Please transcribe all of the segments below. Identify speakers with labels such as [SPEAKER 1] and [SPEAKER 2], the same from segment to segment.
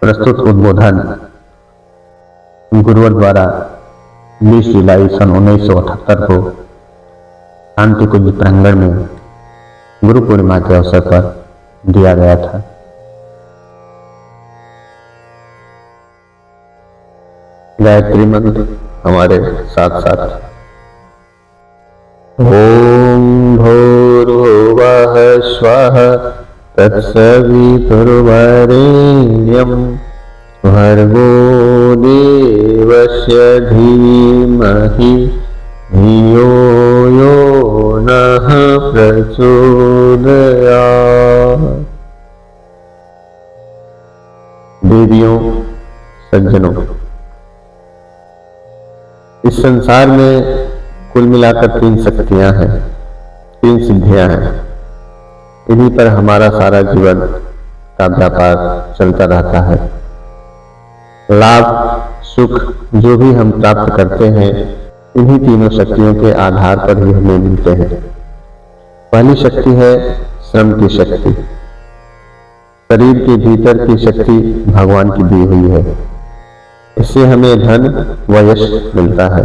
[SPEAKER 1] प्रस्तुत उद्बोधन गुरुवर द्वारा 20 जुलाई सन 1978 को शांति कुंज प्रांगण में गुरु पूर्णिमा के अवसर पर दिया गया था। गायत्री मंत्र हमारे साथ साथ। ओम भूर्भुवः स्वः तत्सवितुर्वरेण्यं भर्गो देवस्य धीमहि धियो यो नः प्रचोदयात्। देवियों, सज्जनों, इस संसार में कुल मिलाकर 3 शक्तियां हैं, 3 सिद्धियां हैं। इन्हीं पर हमारा सारा जीवन का व्यापार चलता रहता है। लाभ सुख जो भी हम प्राप्त करते हैं इन्हीं तीनों शक्तियों के आधार पर ही हमें मिलते हैं। पहली शक्ति है श्रम की शक्ति। शरीर के भीतर की शक्ति भगवान की दी हुई है। इससे हमें धन व यश मिलता है।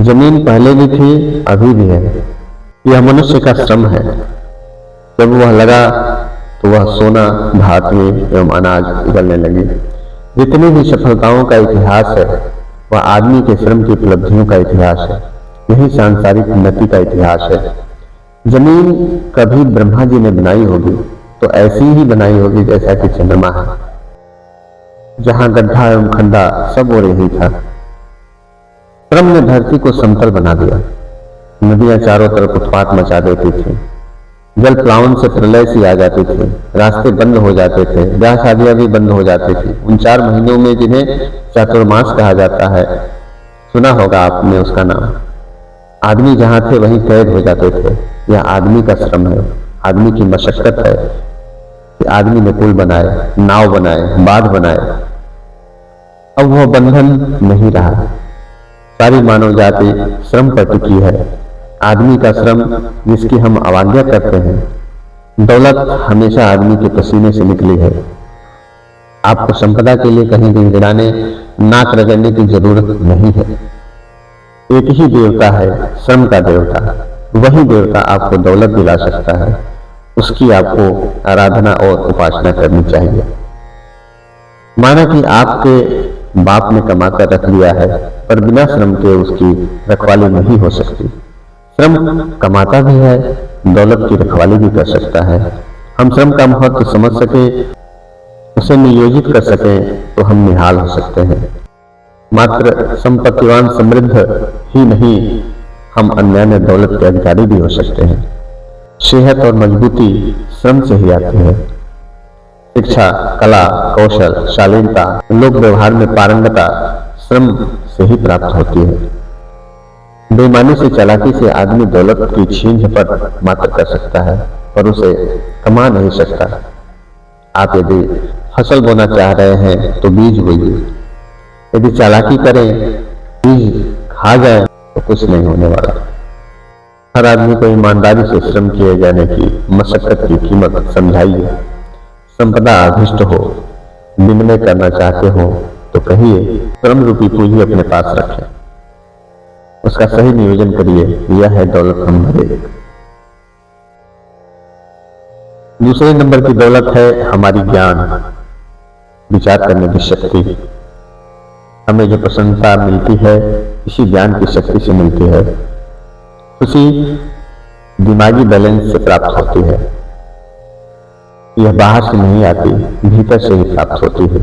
[SPEAKER 1] जमीन पहले भी थी, अभी भी है। यह मनुष्य का श्रम है। जब वह लगा तो वह सोना, धातुएं एवं अनाज उगलने लगे। जितनी भी सफलताओं का इतिहास है वह आदमी के श्रम की उपलब्धियों का इतिहास है। यही सांसारिक उन्नति का इतिहास है। जमीन कभी ब्रह्मा जी ने बनाई होगी तो ऐसी ही बनाई होगी जैसा कि चंद्रमा है, जहां गड्ढा एवं खड्डा सब ओर ही था। श्रम ने धरती को समतल बना दिया। नदियां चारों तरफ उत्पात मचा देती थी। जल प्लावन से प्रलय सी आ जाती थी। रास्ते बंद हो जाते थे। ब्याह शादियां भी बंद हो जाती थी। उन 4 महीनों में जिन्हें चातुर्मास कहा जाता है, सुना होगा आपने उसका नाम। आदमी जहां थे वहीं कैद हो जाते थे। यह आदमी का श्रम है, आदमी की मशक्कत है कि आदमी ने पुल बनाए, नाव बनाए, बांध बनाए। अब वह बंधन नहीं रहा। सारी मानव जाति श्रम पर टिकी है। आदमी का श्रम जिसकी हम अवज्ञा करते हैं। दौलत हमेशा आदमी के पसीने से निकली है। आपको संपदा के लिए कहीं गिड़गिड़ाने, नाक रगड़ने की जरूरत नहीं है। एक ही देवता है, श्रम का देवता। वही देवता आपको दौलत दिला सकता है। उसकी आपको आराधना और उपासना करनी चाहिए। माना कि आपके बाप ने कमाकर रख लिया है, पर बिना श्रम के उसकी रखवाली नहीं हो सकती। श्रम कमाता भी है, दौलत की रखवाली भी कर सकता है। हम श्रम का महत्व समझ सके, उसे नियोजित कर सके तो हम निहाल हो सकते हैं। मात्र संपत्तिवान समृद्ध ही नहीं, हम अन्यान्य दौलत के अधिकारी भी हो सकते हैं। सेहत और मजबूती श्रम से ही आती है। शिक्षा, कला, कौशल, शालीनता, लोक व्यवहार में पारंगता श्रम से ही प्राप्त होती है। बेईमानी से, चालाकी से आदमी दौलत की छीन झपट मात्र कर सकता है, पर उसे कमा नहीं सकता। आप यदि फसल बोना चाह रहे हैं तो बीज बोइए। यदि चालाकी करें, बीज खा जाए तो कुछ नहीं होने वाला। हर आदमी को ईमानदारी से श्रम किए जाने की मशक्कत की कीमत समझाइए। संपदा अभिष्ट हो, विनिमय करना चाहते हो तो कहिए श्रम रूपी पूंजी अपने पास रखें, उसका सही नियोजन करिए। यह है दौलत नंबर 1। दूसरे नंबर की दौलत है हमारी ज्ञान, विचार करने की शक्ति। हमें जो प्रसन्नता मिलती है इसी ज्ञान की शक्ति से मिलती है। खुशी दिमागी बैलेंस से प्राप्त होती है। यह बाहर से नहीं आती, भीतर से ही प्राप्त होती है।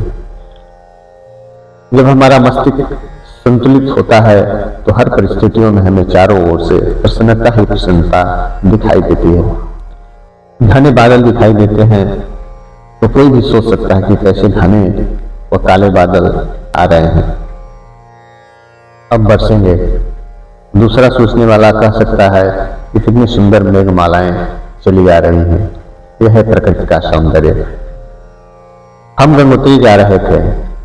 [SPEAKER 1] जब हमारा मस्तिष्क संतुलित होता है तो हर परिस्थितियों में हमें चारों ओर से प्रसन्नता ही प्रसन्नता दिखाई देती है। घने बादल दिखाई देते हैं तो कोई भी सोच सकता है कि कैसे घने व काले बादल आ रहे हैं, अब बरसेंगे। दूसरा सोचने वाला कह सकता है कि कितनी सुंदर मेघमालाएं चली आ रही हैं। यह है प्रकृति का सौंदर्य। हम गंगोत्री जा रहे थे।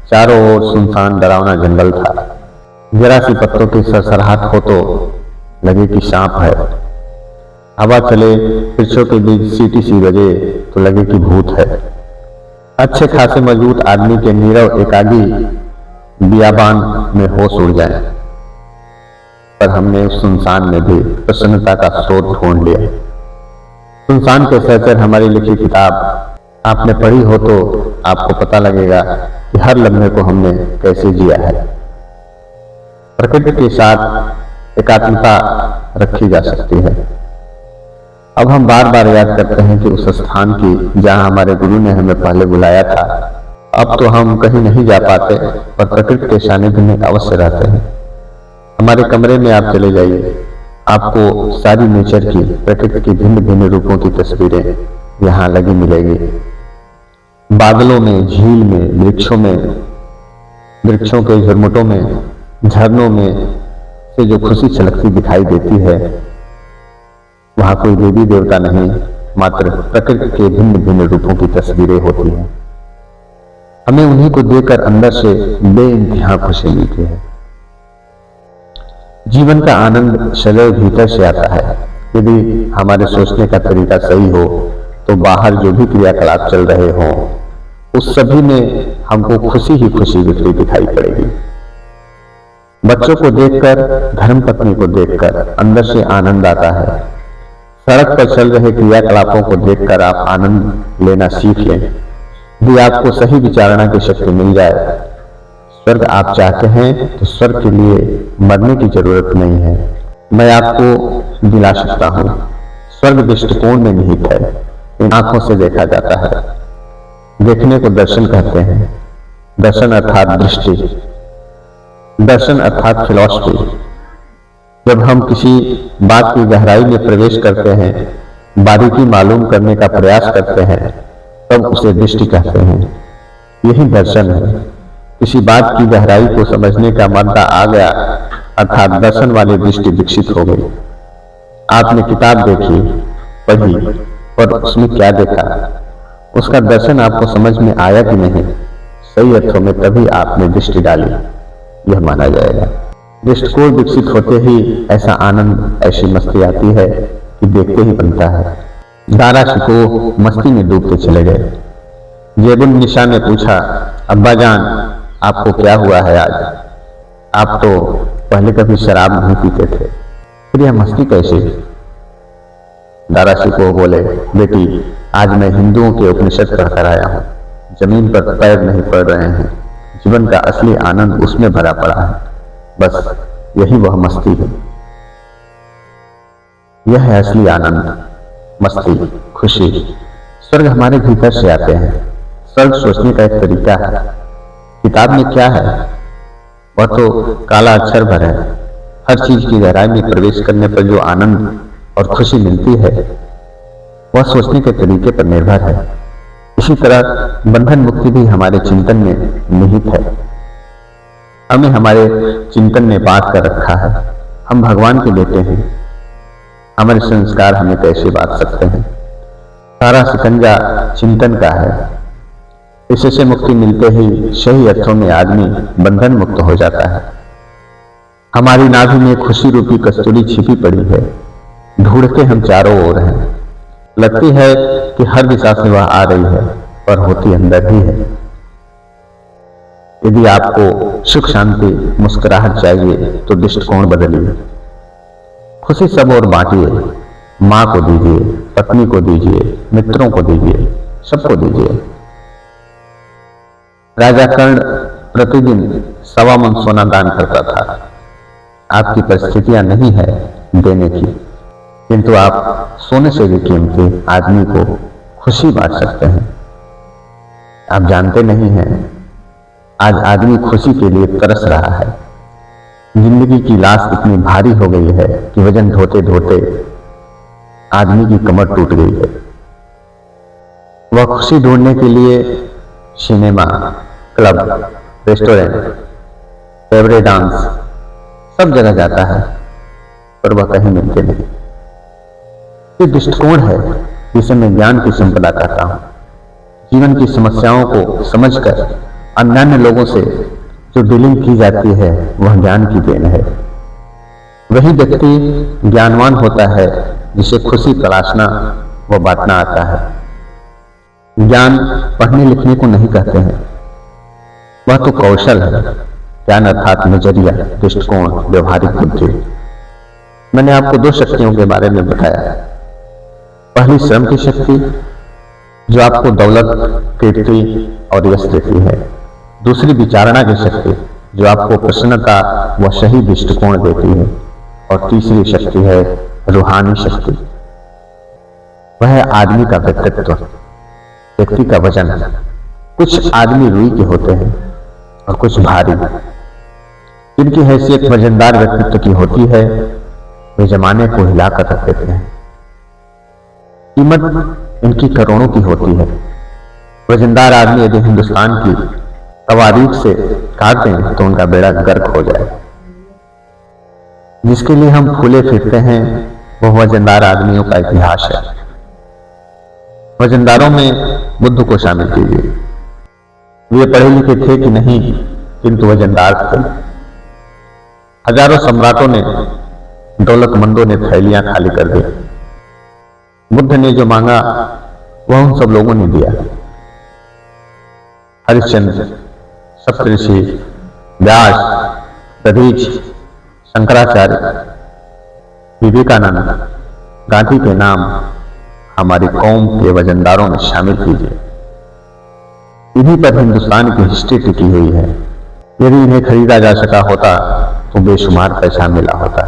[SPEAKER 1] चारों ओर सुनसान डरावना जंगल था। जरा सी पत्तों की सरसराहट हो तो लगे कि सांप है। हवा चले, वृक्षों के बीच सीटी सी बजे तो लगे कि भूत है। अच्छे खासे मजबूत आदमी के नीरव एकागी बियाबान में होश उड़ जाए, पर हमने उस सुनसान में भी प्रसन्नता का स्रोत ढूंढ लिया। सुनसान के सहचर हमारी लिखी किताब आपने पढ़ी हो तो आपको पता लगेगा कि हर लम्हे को हमने कैसे जिया है। प्रकृति के साथ एकात्मता रखी जा सकती है। अब हम बार बार याद करते हैं कि उस स्थान की जहां हमारे गुरु ने हमें पहले बुलाया था। अब तो हम कहीं नहीं जा पाते, पर प्रकृति के सानिध्य में अवश्य रहते हैं। हमारे कमरे में आप चले जाइए, आपको सारी नेचर की, प्रकृति की भिन्न भिन्न रूपों की तस्वीरें यहाँ लगी मिलेगी। बादलों में, झील में, वृक्षों के झुरमुटों में, झरनों में से जो खुशी छलकती दिखाई देती है, वहां कोई देवी देवता नहीं, मात्र प्रकृति के भिन्न भिन्न रूपों की तस्वीरें होती हैं। हमें उन्हीं को देखकर अंदर से बेइंतहा खुशी मिलती है। जीवन का आनंद सदैव भीतर से आता है। यदि हमारे सोचने का तरीका सही हो तो बाहर जो भी क्रियाकलाप चल रहे हों, उस सभी में हमको खुशी ही खुशी बिखरी दिखाई पड़ेगी। बच्चों को देखकर, धर्मपत्नी को देखकर अंदर से आनंद आता है। सड़क पर चल रहे क्रियाकलापों को देखकर आप आनंद लेना सीख लें। यदि आपको सही विचारणा की शक्ति मिल जाए, स्वर्ग आप चाहते हैं तो स्वर्ग के लिए मरने की जरूरत नहीं है। मैं आपको दिला सकता हूं, स्वर्ग दृष्टिकोण में निहित है, इन आंखों से देखा जाता है। देखने को दर्शन कहते हैं। दर्शन अर्थात दृष्टि, दर्शन अर्थात फिलॉसफी। जब हम किसी बात की गहराई में प्रवेश करते हैं, बारीकी मालूम करने का प्रयास करते हैं, तब उसे दृष्टि कहते हैं। यही दर्शन है। किसी बात की गहराई को समझने का मौका आ गया, अर्थात दर्शन वाली दृष्टि विकसित हो गई। आपने किताब देखी, पढ़ी, पर उसमें क्या देखा, उसका दर्शन आपको समझ में आया कि नहीं, सही अर्थों में तभी आपने दृष्टि डाली, यह माना जाएगा। दृष्टिकोण विकसित होते ही ऐसा आनंद, ऐसी मस्ती आती है कि देखते ही बनता है। दारा शिको मस्ती में डूबते चले गए। जेबुन निशा ने पूछा, अब्बा जान आपको क्या हुआ है आज? आप तो पहले कभी शराब नहीं पीते थे, फिर यह मस्ती कैसे? दारा शिको बोले, बेटी आज मैं हिंदुओं के उपनिषद पढ़कर आया हूँ। जमीन पर पैर नहीं पड़ रहे हैं, जीवन का असली आनंद उसमें भरा पड़ा है। बस यही वह मस्ती है। यह है असली आनंद, मस्ती, खुशी। स्वर्ग हमारे भीतर से आते हैं। स्वर्ग सोचने का एक तरीका है। किताब में क्या है, वह तो काला अक्षर भर है। हर चीज की गहराई में प्रवेश करने पर जो आनंद और खुशी मिलती है, वह सोचने के तरीके पर निर्भर है। इसी तरह बंधन मुक्ति भी हमारे चिंतन में निहित है। हमें हमारे चिंतन ने बांध कर रखा है। हम भगवान के बेटे हैं। हमारे संस्कार हमें कैसे बांध सकते हैं? सारा शिकंजा चिंतन का है। इससे मुक्ति मिलते ही सही अर्थों में आदमी बंधन मुक्त हो जाता है। हमारी नाभि में खुशी रूपी कस्तूरी छिपी पड़ी है। ढूंढते हम चारों ओर हैं। लगती है कि हर दिशा से वह आ रही है, पर होती अंदर ही है। यदि आपको सुख शांति मुस्कुराहट चाहिए तो दृष्टिकोण बदलिए। खुशी सब और बांटिए। माँ को दीजिए, पत्नी को दीजिए, मित्रों को दीजिए, सबको दीजिए। राजा कर्ण प्रतिदिन 1.25 मन सोना दान करता था। आपकी परिस्थितियां नहीं है देने की, किंतु आप सोने से भी कीमती आदमी को खुशी बांट सकते हैं। आप जानते नहीं हैं, आज आदमी खुशी के लिए तरस रहा है। जिंदगी की लाश इतनी भारी हो गई है कि वजन ढोते ढोते आदमी की कमर टूट गई है। वह खुशी ढूंढने के लिए cinema, club, restaurant, favourite dance, सब जगह जाता है, पर वह कहीं मिलते नहीं। ये दृष्टिकोण है जिसे मैं ज्ञान की संपदा कहता हूं। जीवन की समस्याओं को समझकर अन्य लोगों से जो डीलिंग की जाती है, वह ज्ञान की देन है। वही व्यक्ति ज्ञानवान होता है जिसे खुशी तलाशना व बांटना आता है। ज्ञान पढ़ने लिखने को नहीं कहते हैं, वह तो कौशल है। ज्ञान अर्थात नजरिया, दृष्टिकोण, व्यवहारिक बुद्धि। मैंने आपको दो शक्तियों के बारे में बताया। पहली श्रम की शक्ति, जो आपको दौलत, कीर्ति और यश देती है। दूसरी विचारणा की शक्ति, जो आपको प्रसन्नता व सही दृष्टिकोण देती है। और तीसरी शक्ति है रूहानी शक्ति। वह है आदमी का व्यक्तित्व, व्यक्ति का वजन। कुछ आदमी रुई के होते हैं और कुछ भारी। जिनकी हैसियत वजनदार व्यक्तित्व की होती है, वे जमाने को हिलाकर रख देते हैं। कीमत इनकी करोड़ों की होती है। वजनदार आदमी यदि हिंदुस्तान की तवारीख से काट दें तो उनका बेड़ा गर्क हो जाए। जिसके लिए हम फूले फिरते हैं, वह वजनदार आदमियों का इतिहास है। वजनदारों में बुद्ध को शामिल कीजिए। वे पढ़े लिखे थे कि नहीं, किंतु वजनदार थे। हजारों सम्राटों ने, दौलतमंदों ने थैलियां खाली कर दी। बुद्ध ने जो मांगा वह उन सब लोगों ने दिया। हरिश्चंद्र, सप्तऋषि, व्यास, दधीच, शंकराचार्य, विवेकानंद, गांधी के नाम हमारी कौम के वजनदारों में शामिल कीजिए। इन्हीं पर हिंदुस्तान की हिस्ट्री टिकी हुई है। यदि इन्हें खरीदा जा सका होता तो बेशुमार पैसा मिला होता।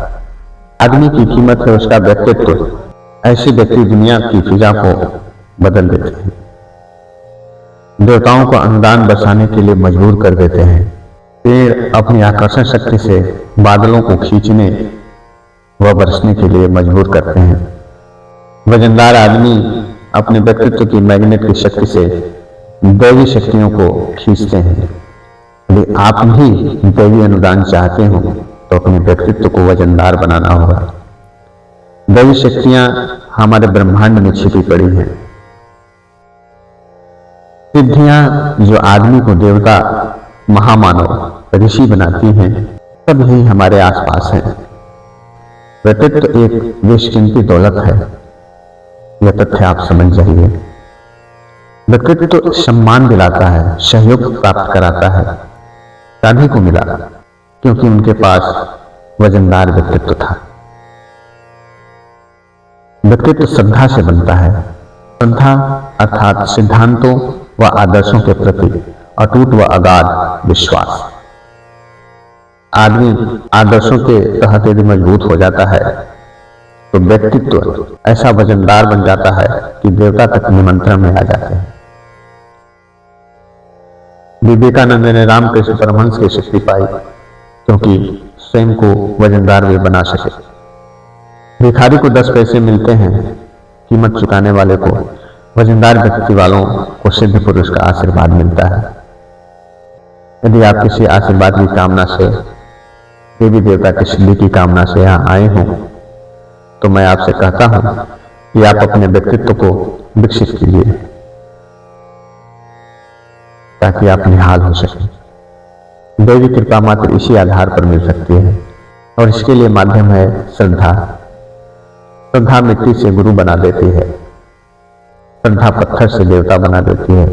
[SPEAKER 1] आदमी की कीमत है उसका व्यक्तित्व। ऐसे व्यक्ति दुनिया की फिजा को बदल देते हैं, देवताओं को अनुदान बरसाने के लिए मजबूर कर देते हैं। पेड़ अपनी आकर्षण शक्ति से बादलों को खींचने व बरसने के लिए मजबूर करते हैं। वजनदार आदमी अपने व्यक्तित्व की मैग्नेट की शक्ति से दैवी शक्तियों को खींचते हैं। यदि आप भी दैवी अनुदान चाहते हो तो अपने व्यक्तित्व को वजनदार बनाना होगा। दैवी शक्तियां हमारे ब्रह्मांड में छिपी पड़ी हैं। सिद्धियां जो आदमी को देवता, महामानव, ऋषि बनाती हैं, सब यही हमारे आसपास हैं। व्यक्तित्व एक बेशकीमती दौलत है, यह तथ्य आप समझ जाइए। व्यक्तित्व सम्मान दिलाता है, सहयोग प्राप्त कराता है। गांधी को मिला क्योंकि उनके पास वजनदार व्यक्तित्व था। व्यक्तित्व श्रद्धा से बनता है। श्रद्धा अर्थात सिद्धांतों व आदर्शों के प्रति अटूट व अगाध विश्वास। आदमी आदर्शों के तहत यदि मजबूत हो जाता है तो व्यक्तित्व ऐसा वजनदार बन जाता है कि देवता तक निमंत्रण में आ जाते हैं। विवेकानंद ने रामकृष्ण परमहंस की शक्ति पाई क्योंकि स्वयं को वजनदार वे बना सके। भिखारी को 10 पैसे मिलते हैं, कीमत चुकाने वाले को, वजनदार व्यक्ति वालों को सिद्ध पुरुष का आशीर्वाद मिलता है। यदि आप किसी आशीर्वाद की कामना से, देवी देवता की सिद्धि की कामना से यहाँ आए हों तो मैं आपसे कहता हूं कि आप अपने व्यक्तित्व को विकसित कीजिए ताकि आप निहाल हो सके। दैवी कृपा मात्र इसी आधार पर मिल सकती है और इसके लिए माध्यम है श्रद्धा। श्रद्धा मिट्टी से गुरु बना देती है, श्रद्धा पत्थर से देवता बना देती है।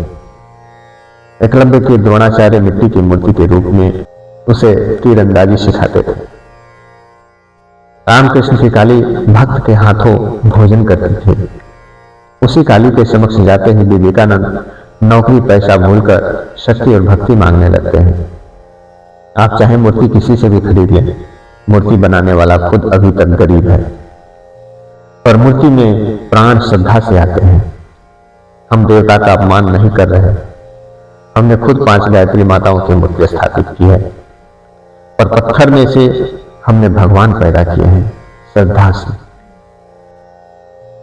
[SPEAKER 1] एकलव्य के द्रोणाचार्य मिट्टी की मूर्ति के रूप में उसे तीरंदाजी सिखाते थे। रामकृष्ण की काली भक्त के हाथों भोजन करती थी। उसी काली के समक्ष जाते ही विवेकानंद नौकरी पैसा भूलकर शक्ति और भक्ति मांगने लगते हैं। आप चाहे मूर्ति किसी से भी खरीद लें, मूर्ति बनाने वाला खुद अभी तक गरीब है, पर मूर्ति में प्राण श्रद्धा से आते हैं। हम देवता का अपमान नहीं कर रहे। हमने खुद 5 गायत्री माताओं की मूर्ति स्थापित की है और पत्थर में से हमने भगवान पैदा किए हैं श्रद्धा से।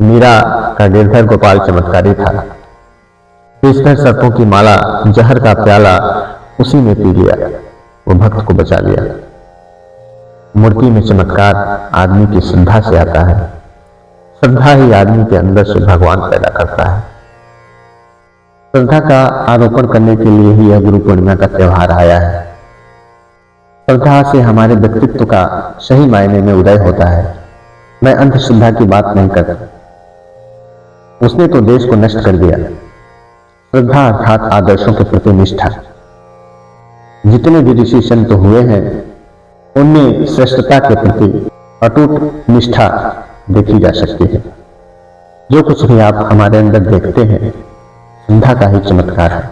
[SPEAKER 1] मीरा का गिरधर गोपाल चमत्कारी था। 20 सर्पों की माला, जहर का प्याला उसी ने पी लिया, वो भक्त को बचा लिया। मूर्ति में चमत्कार आदमी की श्रद्धा से आता है। श्रद्धा ही आदमी के अंदर से भगवान पैदा करता है। श्रद्धा का आरोपण करने के लिए ही यह गुरु पूर्णिमा का त्योहार आया है। श्रद्धा से हमारे व्यक्तित्व का सही मायने में उदय होता है। मैं अंधश्रद्धा की बात नहीं करता, उसने तो देश को नष्ट कर दिया। श्रद्धा अर्थात आदर्शों के प्रति निष्ठा। जितने भी ऋषि संत हुए हैं उनमें श्रेष्ठता के प्रति अटूट निष्ठा देखी जा सकती है। जो कुछ भी आप हमारे अंदर देखते हैं श्रद्धा का ही चमत्कार है।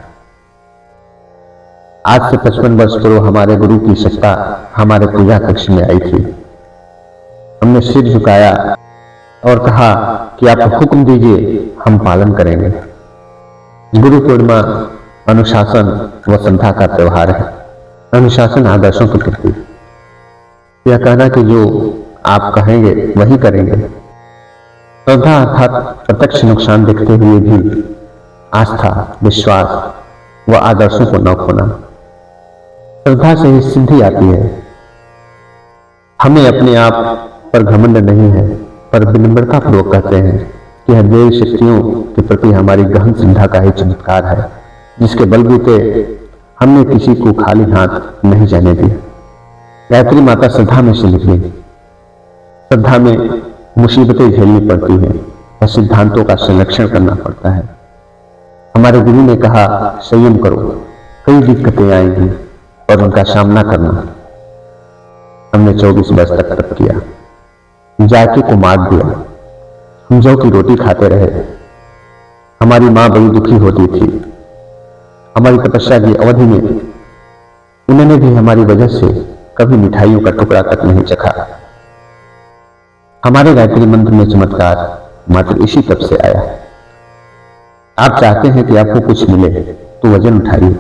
[SPEAKER 1] आज से 55 वर्ष पूर्व हमारे गुरु की सत्ता हमारे पूजा कक्ष में आई थी। हमने सिर झुकाया और कहा कि आप हुक्म दीजिए, हम पालन करेंगे। गुरु पूर्णिमा अनुशासन व श्रद्धा का त्यौहार है। अनुशासन आदर्शों के प्रति यह कहना कि जो आप कहेंगे वही करेंगे। श्रद्धा अर्थात प्रत्यक्ष नुकसान देखते हुए भी आस्था, विश्वास व आदर्शों को न खोना। श्रद्धा से ही सिद्धि आती है। हमें अपने आप पर घमंड नहीं है, पर विनम्रता पूर्वक कहते हैं कि यह देव शक्तियों के प्रति हमारी गहन श्रद्धा का ही चमत्कार है, जिसके बलबूते हमने किसी को खाली हाथ नहीं जाने दिया। गायत्री माता श्रद्धा में से निकली। श्रद्धा में मुसीबतें झेलनी पड़ती हैं और सिद्धांतों का संरक्षण करना पड़ता है। हमारे गुरु ने कहा, संयम करो, कई दिक्कतें आएंगी और उनका सामना करना। हमने 24 वर्ष तक तप किया, जायके को मार दिया। हम जौ की रोटी खाते रहे। हमारी मां बड़ी दुखी होती थी। हमारी तपस्या की अवधि में उन्होंने भी हमारी वजह से कभी मिठाइयों का टुकड़ा तक नहीं चखा। हमारे गायत्री मंत्र में चमत्कार मात्र इसी तप से आया। आप चाहते हैं कि आपको कुछ मिले तो वजन उठाइए।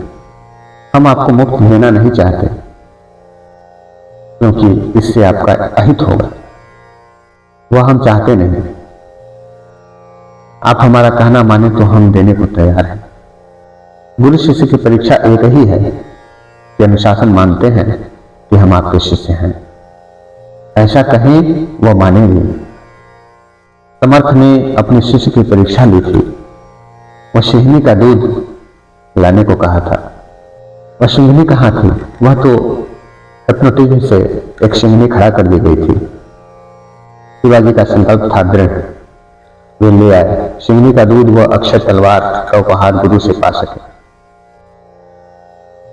[SPEAKER 1] हम आपको मुफ्त देना नहीं चाहते, क्योंकि इससे आपका अहित होगा। वह हम चाहते नहीं। आप हमारा कहना माने तो हम देने को तैयार हैं। गुरु शिष्य की परीक्षा एक ही है कि अनुशासन मानते हैं कि हम आपके शिष्य हैं। ऐसा कहें वह मानेंगे। समर्थ ने अपने शिष्य की परीक्षा ली थी। वह सिंघनी का दूध लाने को कहा था। वह सिंघनी कहाँ थी? वह तो हिप्नोटिज्म से एक सिंघनी खड़ा कर दी गई थी। शिवाजी का संकल्प था दृढ़। वे ले आए सिंघनी का दूध व अक्षय तलवार का उपहार गुरु से पा सके।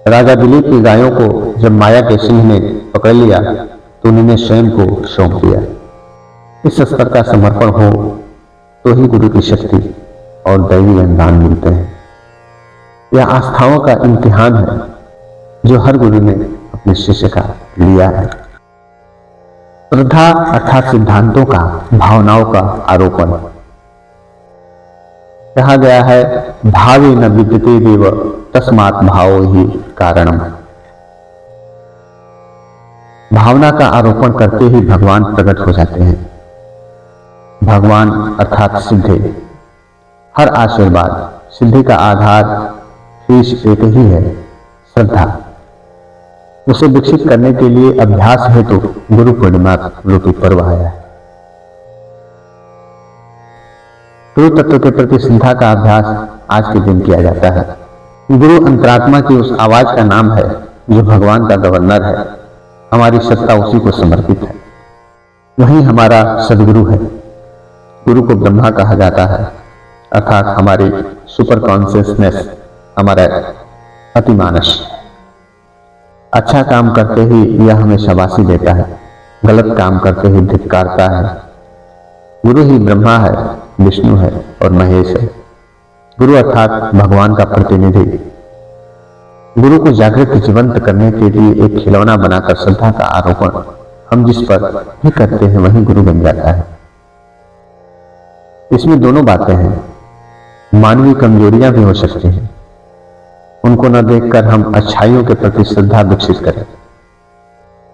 [SPEAKER 1] राजा दिलीप की गायों को जब माया के सिंह ने पकड़ लिया तो उन्होंने स्वयं को सौंप दिया। इस स्तर का समर्पण हो तो ही गुरु की शक्ति और दैवी वरदान मिलते हैं। यह आस्थाओं का इम्तिहान है जो हर गुरु ने अपने शिष्य का लिया है। श्रद्धा अर्थात सिद्धांतों का, भावनाओं का आरोपण। कहा गया है, भावे न विद्यते देव तस्मात् भावो ही कारणम। भावना का आरोपण करते ही भगवान प्रकट हो जाते हैं। भगवान अर्थात सिद्धि। हर आशीर्वाद सिद्धि का आधार शीश एक ही है, श्रद्धा। उसे विकसित करने के लिए अभ्यास है तो गुरु पूर्णिमा रूपी पर्व आया है। गुरु तत्व के प्रति श्रद्धा का अभ्यास आज के दिन किया जाता है। गुरु अंतरात्मा की उस आवाज का नाम है जो भगवान का गवर्नर है। हमारी सत्ता उसी को समर्पित है। वही हमारा सदगुरु है। गुरु को ब्रह्मा कहा जाता है, अर्थात हमारी सुपर कॉन्शियसनेस, हमारा अतिमानस। अच्छा काम करते ही यह हमें शाबाशी देता है, गलत काम करते ही धिक्कारता है। गुरु ही ब्रह्मा है, विष्णु है और महेश है। गुरु अर्थात भगवान का प्रतिनिधि। गुरु को जागृत जीवंत करने के लिए एक खिलौना बनाकर श्रद्धा का आरोपण हम जिस पर भी करते हैं वही गुरु बन जाता है। इसमें दोनों बातें हैं। मानवीय कमजोरियां भी हो सकती हैं, उनको न देखकर हम अच्छाइयों के प्रति श्रद्धा विकसित करें।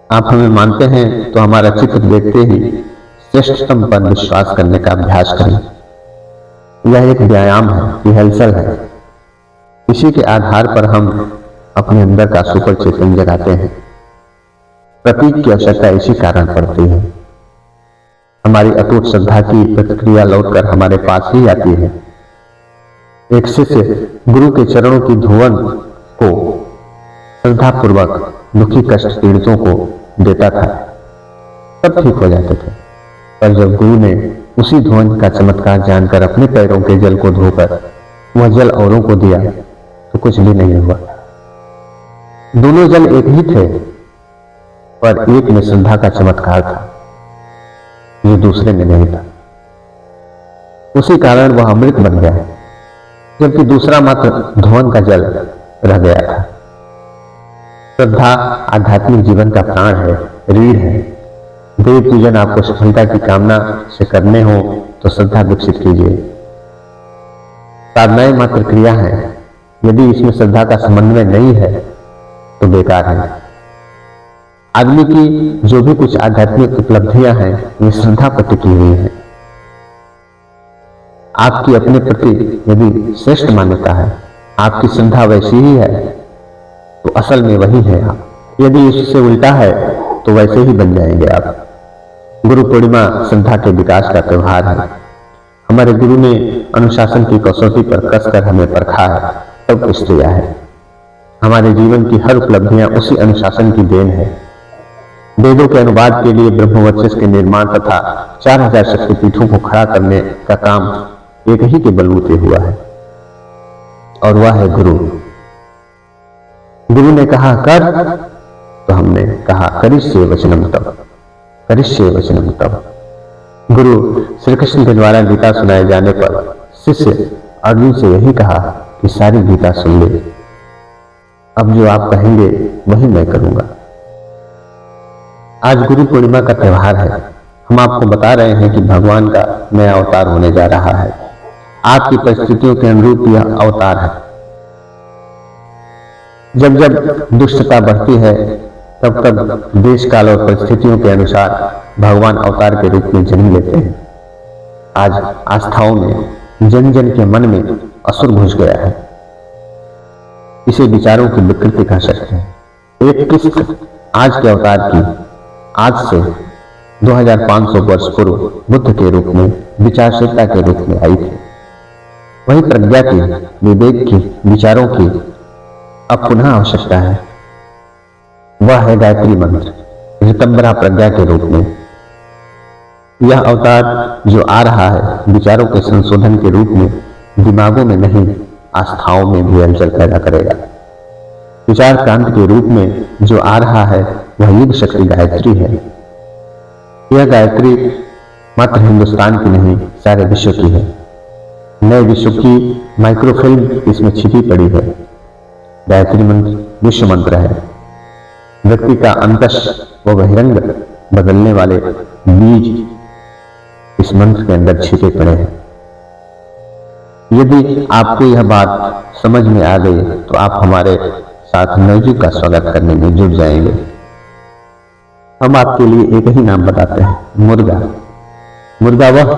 [SPEAKER 1] आप हमें मानते हैं तो हमारा चित्र देखते ही श्रेष्ठतम पर विश्वास करने का अभ्यास करें। यह एक व्यायाम है, रिहर्सल है। इसी के आधार पर हम अपने अंदर का सुपर चेतन जगाते हैं। प्रतीक की आवश्यकता इसी कारण पड़ती है। हमारी अटूट श्रद्धा की प्रतिक्रिया लौटकर हमारे पास ही आती है। एक शिष्य गुरु के चरणों की धुवन को श्रद्धापूर्वक दुखी कष्ट पीड़ितों को देता था, सब ठीक हो जाते थे। पर जब गुरु ने उसी धुवन का चमत्कार जानकर अपने पैरों के जल को धोकर वह जल औरों को दिया तो कुछ भी नहीं हुआ। दोनों जल एक ही थे, पर एक में श्रद्धा का चमत्कार था जो दूसरे में नहीं था। उसी कारण वह अमृत बन गया, जबकि दूसरा मात्र धुआं का जल रह गया था। श्रद्धा आध्यात्मिक जीवन का प्राण है, रीढ़ है। देव पूजन आपको सफलता की कामना से करने हो तो श्रद्धा विकसित कीजिए। साधनाएं मात्र क्रिया है, यदि इसमें श्रद्धा का समन्वय नहीं है तो बेकार है। आदमी की जो भी कुछ आध्यात्मिक उपलब्धियां हैं वे श्रद्धा पर टिकी हुई है। आपकी अपने प्रति यदि श्रेष्ठ मान्यता है, आपकी श्रद्धा वैसी ही है तो असल में वही है आप। यदि इससे उल्टा है तो वैसे ही बन जाएंगे आप। गुरु पूर्णिमा श्रद्धा के विकास का त्यौहार है। हमारे गुरु ने अनुशासन की कसौटी पर कसकर हमें परखा है, तब कुछ किया है। हमारे जीवन की हर उपलब्धियां उसी अनुशासन की देन है। वेदों के अनुवाद के लिए ब्रह्मवर्चस्व के निर्माण तथा 4000 शक्तिपीठों को खड़ा करने का काम एक ही के बलबूते हुआ है, और वह है गुरु। गुरु ने कहा कर, तो हमने कहा करिष्ये वचनम तव, करिष्ये वचनम तव। गुरु श्री कृष्ण के द्वारा गीता सुनाए जाने पर शिष्य अर्जुन से यही कहा कि सारी गीता सुन ले, अब जो आप कहेंगे वही मैं करूंगा। आज गुरु पूर्णिमा का त्यौहार है। हम आपको बता रहे हैं कि भगवान का नया अवतार होने जा रहा है। आपकी परिस्थितियों के अनुरूप यह अवतार है। जब जब दुष्टता बढ़ती है तब तब देश काल और परिस्थितियों के अनुसार भगवान अवतार के रूप में जन्म लेते हैं। आज आस्थाओं में जन जन के मन में असुर घुस गया है। इसे विचारों की विकृति कह सकते हैं। एक किस्त आज के अवतार की आज से 2500 वर्ष पूर्व बुद्ध के रूप में, विचारशीलता के रूप में आई थी। वही प्रज्ञा की, विवेक की, विचारों की अब पुनः आवश्यकता है। वह है गायत्री मंत्र, ऋतंबरा प्रज्ञा के रूप में। यह अवतार जो आ रहा है विचारों के संशोधन के रूप में, दिमागों में नहीं आस्थाओं में भी हलचल पैदा करेगा। विचार क्रांति के रूप में जो आ रहा है वह युग शक्ति गायत्री है। यह गायत्री मात्र हिंदुस्तान की नहीं, सारे विश्व की है। नए विश्व की माइक्रोफिल्म इसमें छिपी पड़ी है। गायत्री मंत्र विश्व मंत्र है। व्यक्ति का अंतस व बहिरंग बदलने वाले बीज इस मंत्र के अंदर छिपे पड़े हैं। यदि आपको यह बात समझ में आ गई तो आप हमारे साथ नवयुग का स्वागत करने में जुट जाएंगे। हम आपके लिए एक ही नाम बताते हैं, मुर्गा। मुर्गा वह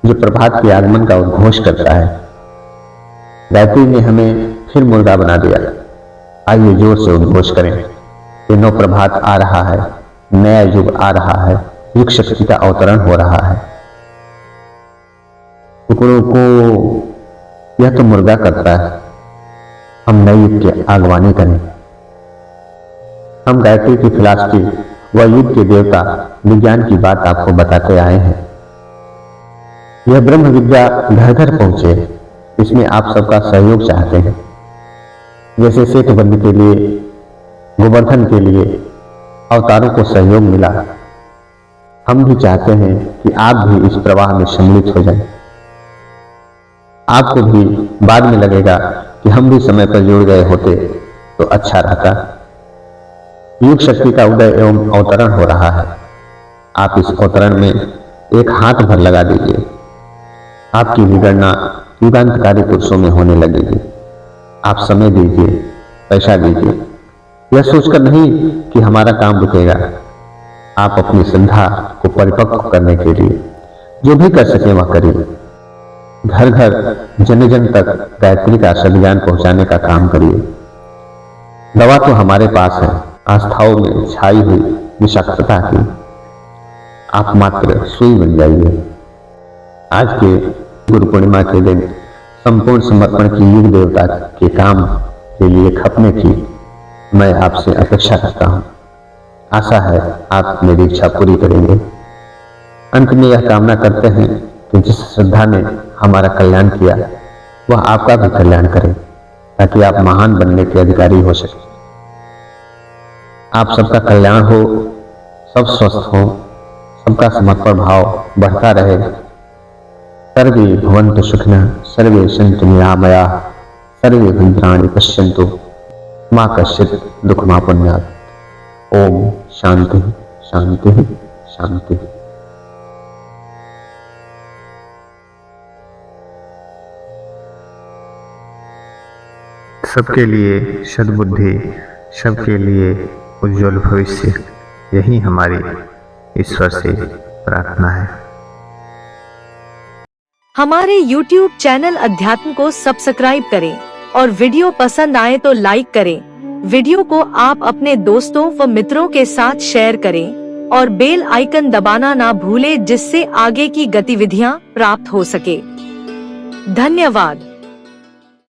[SPEAKER 1] जो प्रभात के आगमन का उद्घोष करता है। गायत्री ने हमें फिर मुर्गा बना दिया। आइए जोर से उद्घोष करें कि नव प्रभात आ रहा है, नया युग आ रहा है, युग शक्ति का अवतरण हो रहा है। टुकड़ों को यह तो मुर्गा करता है, हम नए युग की आगवानी करें। हम गायत्री की फिलॉसफी व युग के देवता विज्ञान की बात आपको बताते आए हैं। यह ब्रह्म विद्या घर घर पहुंचे, इसमें आप सबका सहयोग चाहते हैं। जैसे सेतुबंध के लिए, गोवर्धन के लिए अवतारों को सहयोग मिला, हम भी चाहते हैं कि आप भी इस प्रवाह में सम्मिलित हो जाएं। आपको भी बाद में लगेगा कि हम भी समय पर जुड़ गए होते तो अच्छा रहता। युग शक्ति का उदय एवं अवतरण हो रहा है। आप इस अवतरण में एक हाथ भर लगा दीजिए। आपकी विगणना युगांतकारी पुरुषों में होने लगेगी। आप समय दीजिए, पैसा दीजिए, यह सोचकर नहीं कि हमारा काम रुकेगा। आप अपनी श्रद्धा को परिपक्व करने के लिए जो भी कर सके वह करिए। घर घर जन जन तक गायत्री का सद्ज्ञान पहुंचाने का काम करिए। दवा तो हमारे पास है, आस्थाओं में छाई हुई विषाक्तता की। आप मात्र सुई बन जाइए। आज के गुरु पूर्णिमा के दिन संपूर्ण समर्पण की युग देवता के काम के लिए खपने की मैं आपसे अपेक्षा करता हूं। आशा है आप मेरी इच्छा पूरी करेंगे। अंत में यह कामना करते हैं कि जिस श्रद्धा ने हमारा कल्याण किया वह आपका भी कल्याण करे ताकि आप महान बनने के अधिकारी हो सके। आप सबका कल्याण हो, सब स्वस्थ हो, सबका समर्पण भाव बढ़ता रहे। सर्वे भवन्तु सुखिनः, सर्वे सन्तु निरामयाः, सर्वे भद्राणि पश्यन्तु, मा कश्चित् दुःखमापन्यात्। ओम शांति शांति शांति। सबके लिए सद्बुद्धि, सबके लिए उज्जवल भविष्य, यही हमारी ईश्वर से प्रार्थना है।
[SPEAKER 2] हमारे YouTube चैनल अध्यात्म को सब्सक्राइब करें और वीडियो पसंद आए तो लाइक करें। वीडियो को आप अपने दोस्तों व मित्रों के साथ शेयर करें और बेल आइकन दबाना ना भूलें, जिससे आगे की गतिविधियां प्राप्त हो सके। धन्यवाद।